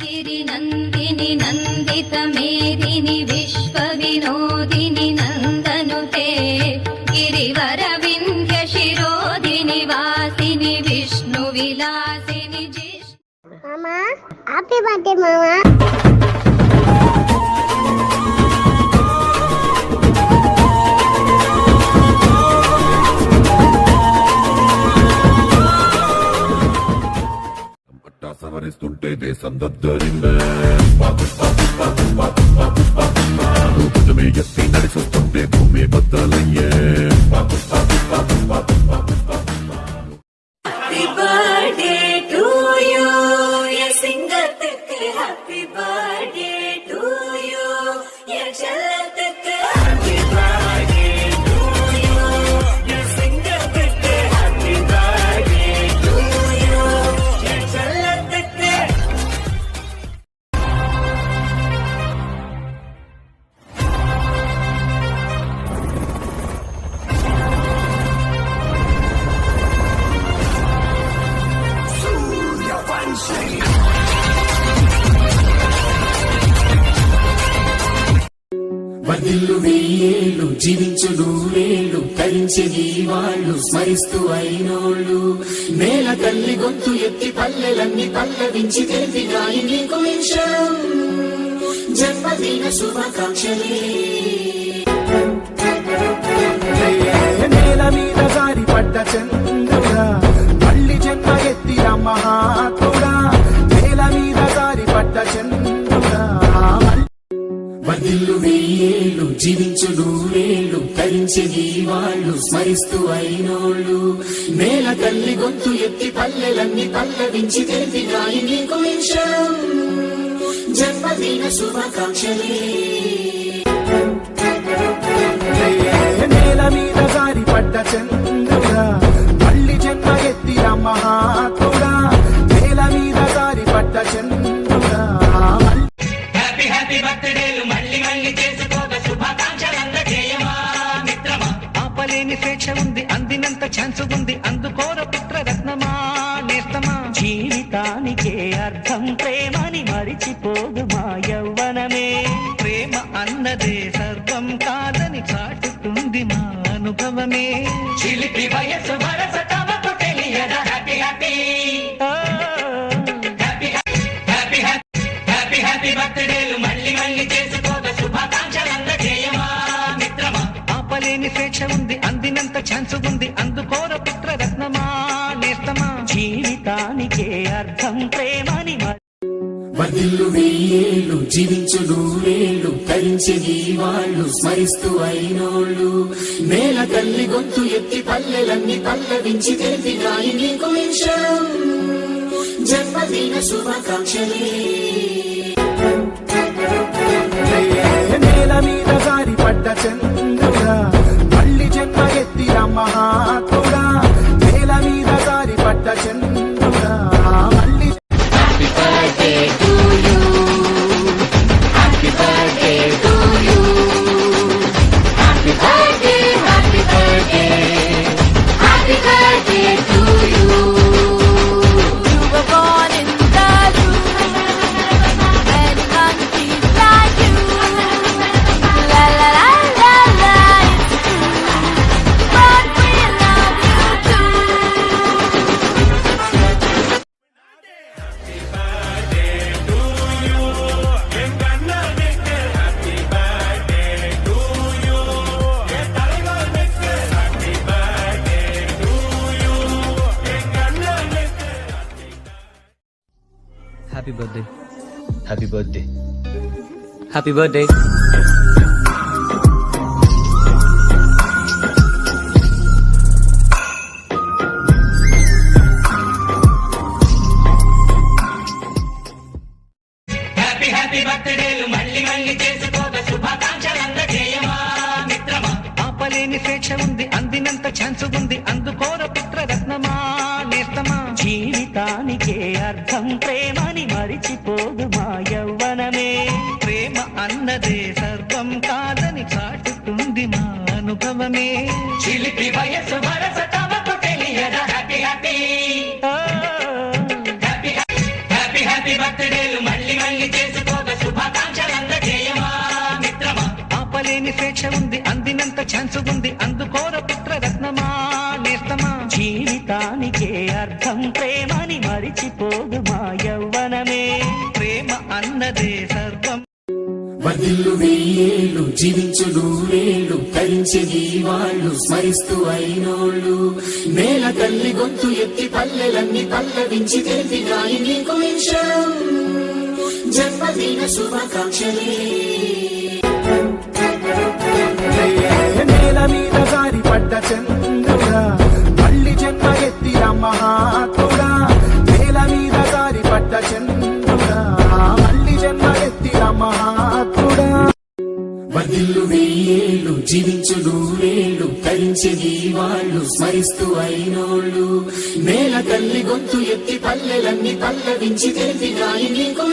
गिरि नंदिनि नंदित मेदिनि विश्व विनोदिनि नंदनुते गिरिवर विंध्य शिरोधिनि वासिनि विष्णु विलासिनि मामा हैप्पी बर्थडे मामा। సవరిస్తుంటే దేశం దద్దరిందే భుజమే ఎత్తి నడిచొస్తుంటే భూమి బద్దలయ్యే హ్యాపీ బర్త్డే టు యు యా సింగర్కి హ్యాపీ బర్త్డే టు యు యా చెల్లెత్కి హ్యాపీ బర్త్డే టు యు యా సింగర్కి హ్యాపీ బర్త్డే టు యు యా చెల్లెత్కి వదిల్లు వెయ్యేళ్ళు జీవించు నూరేళ్ళు తరించే వాళ్ళు స్మరిస్తూ అయినోళ్ళు నేల తల్లి గొంతు ఎత్తి పల్లెలన్నీ పల్లవించి తెలిపినాయి నీకు విషయం జన్మదిన శుభాకాంక్షలే నేల మీద జారి పడ్డ చంద్రుడా మళ్ళీ జన్మ ఎత్తిన మహాత్ముడా నేల మీద జారి పడ్డ చంద్రుడా వదిల్లు వెయ్యేళ్ళు జీవించు నూరేళ్ళు తరించే వాళ్ళు స్మరిస్తూ అయినోళ్ళు నేల తల్లి గొంతు ఎత్తి పల్లెలన్నీ పల్లవించి తెలిపినాయి నీకు విషయం జన్మదిన శుభాకాంక్షలే నేల మీద జారి పడ్డ చంద్రుడా మళ్ళీ జన్మ ఎత్తిన మహాత్ముడా నేల మీద జారి పడ్డ చంద్రుడా హ్యాపీ బర్త్డేలు మళ్ళీ మళ్ళీ చేసుకోక శుభాకాంక్షలందజేయమా మిత్రమా ఆపలేని స్వేచ్ఛ ఉంది అందినంత ఛాన్స్ ఉంది అందుకోర పుత్రరత్నమా నేస్తమా జీవితానికే అర్థం ప్రేమని మరిచిపోదు మా యవ్వనమే ప్రేమ అన్నదే సర్వం కాదని చాటుతుంది మా అనుభవమే చిలిపి వయసు వరస తమకు తెలియద హ్యాపీ హ్యాపీ హ్యాపీ బర్త్డేలు మళ్ళీ మళ్ళీ చేసుకోక శుభాకాంక్షలందజేయమా మిత్రమా ఆపలేని స్వేచ్ఛ ఉంది అందినంత ఛాన్స్ ఉంది అందుకోర పుత్రరత్నమా నేస్తమా జీవితానికే అర్థం ప్రేమని వదిల్లు వెయ్యేళ్ళు జీవించు నూరేళ్ళు తరించే వాళ్ళు స్మరిస్తూ అయినోళ్ళు నేల తల్లి గొంతు ఎత్తి పల్లెలన్నీ పల్లవించి తెలిపినాయి నీకు విషయం జన్మదిన శుభాకాంక్షలే నేల మీద జారి పడ్డ చంద్రుడా మళ్ళీ జన్మ ఎత్తిన మహాత్ముడా నేల మీద జారి పడ్డ చంద్రుడా మళ్ళీ happy birthday to you happy birthday to you happy birthday happy birthday happy birthday to you You were born in the room and monkeys like you. La la la la la, it's true, but we love you too. Happy birthday. Happy birthday. Happy birthday. Happy బర్త్డేలు మళ్ళీ మళ్ళీ చేసుకోక శుభాకాంక్షలందజేయమా మిత్రమా ఆపలేని స్వేచ్ఛ ఉంది అందినంత chance ఉంది అందుకోర పుత్రరత్నమా నేస్తమా జీవితానికే అర్థం ప్రేమని మరిచిపోదు మా యవ్వనమే ప్రేమ అన్నదే సర్వం కాదని చాటుతుంది మా అనుభవమే చిలిపి వయసు వరస తమకు తెలియద హ్యాపీ హ్యాపీ హ్యాపీ హ్యాపీ బర్త్డేలు స్వేచ్ఛ ఉంది అందినంత ఛాన్స్ ఉంది అందుకోర పుత్రరత్నమా నేస్తమా జీవితానికే అర్థం ప్రేమని మరిచిపోదు మా యవ్వనమే ప్రేమ అన్నదే సర్వం వర్ధిల్లు వెయ్యేళ్ళు జీవించు నూరేళ్ళు తరించేది వాళ్ళు స్మరిస్తూ అయినోళ్ళు నేల తల్లి గొంతు ఎత్తి పల్లెలన్నీ పల్లవించి తెలిపినాయి నీకు విషయం జన్మదిన శుభాకాంక్షలే నేల మీద జారి పడ్డ చంద్రుడా మళ్ళీ జన్మ ఎత్తిన మహాత్ముడా నేల మీద జారి పడ్డ చంద్రుడా మళ్ళీ జన్మ ఎత్తిన మహాత్ముడా వర్ధిల్లు వెయ్యేళ్ళు జీవించు నూరేళ్ళు తరించేది వాళ్ళు స్మరిస్తూ అయినోళ్ళు నేల తల్లి గొంతు ఎత్తి పల్లెలన్నీ పల్లవించి తెలిపినాయి నీకు